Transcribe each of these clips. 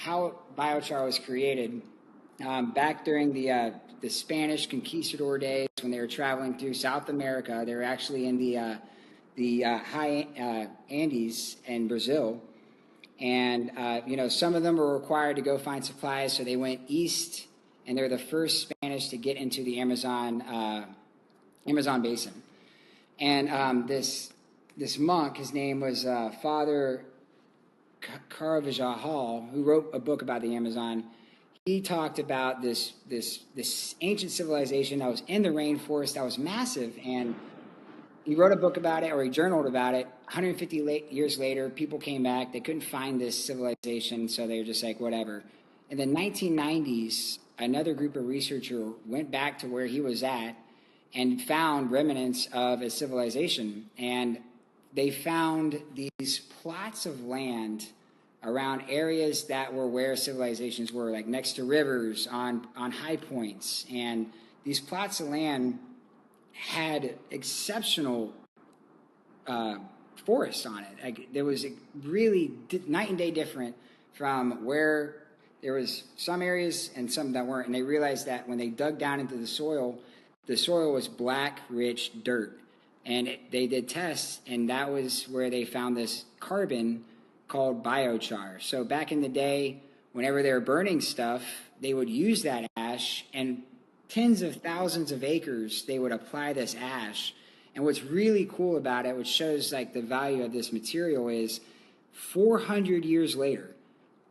how biochar was created. Back during the Spanish conquistador days, when they were traveling through South America, they were actually in the high Andes in Brazil. And, some of them were required to go find supplies, so they went east, and they're the first Spanish to get into the Amazon basin. And this monk, his name was Father Carvajal, who wrote a book about the Amazon. He talked about this ancient civilization that was in the rainforest that was massive, and he wrote a book about it, or he journaled about it. 150 years later, people came back. They couldn't find this civilization, so they were just like, whatever. In the 1990s, another group of researchers went back to where he was at and found remnants of a civilization. And they found these plots of land around areas that were where civilizations were, like next to rivers, on high points. And these plots of land had exceptional forests on it. Like, there was really night and day different from where there was some areas and some that weren't. And they realized that when they dug down into the soil was black, rich dirt. And they did tests, and that was where they found this carbon called biochar. So back in the day, whenever they were burning stuff, they would use that ash, and tens of thousands of acres, they would apply this ash. And what's really cool about it, which shows like the value of this material, is 400 years later,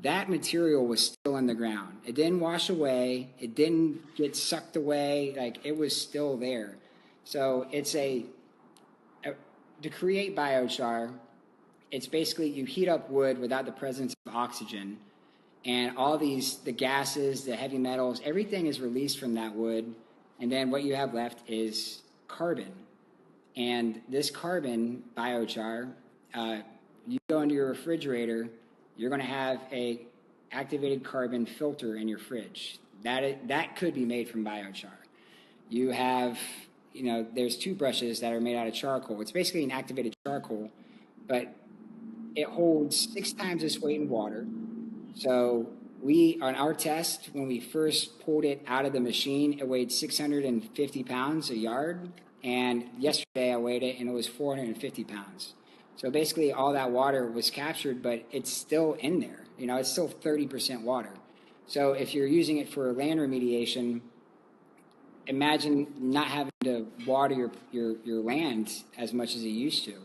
that material was still in the ground. It didn't wash away. It didn't get sucked away. Like, it was still there. So it's to create biochar, it's basically you heat up wood without the presence of oxygen, and all the gases, the heavy metals, everything is released from that wood, and then what you have left is carbon. And this carbon, biochar, you go into your refrigerator, you're going to have a activated carbon filter in your fridge. That could be made from biochar. You have, there's toothbrushes that are made out of charcoal. It's basically an activated charcoal, but it holds 6 times its weight in water. So on our test, when we first pulled it out of the machine, it weighed 650 pounds a yard. And yesterday I weighed it, and it was 450 pounds. So basically all that water was captured, but it's still in there. It's still 30% water. So if you're using it for land remediation, imagine not having to water your land as much as you used to.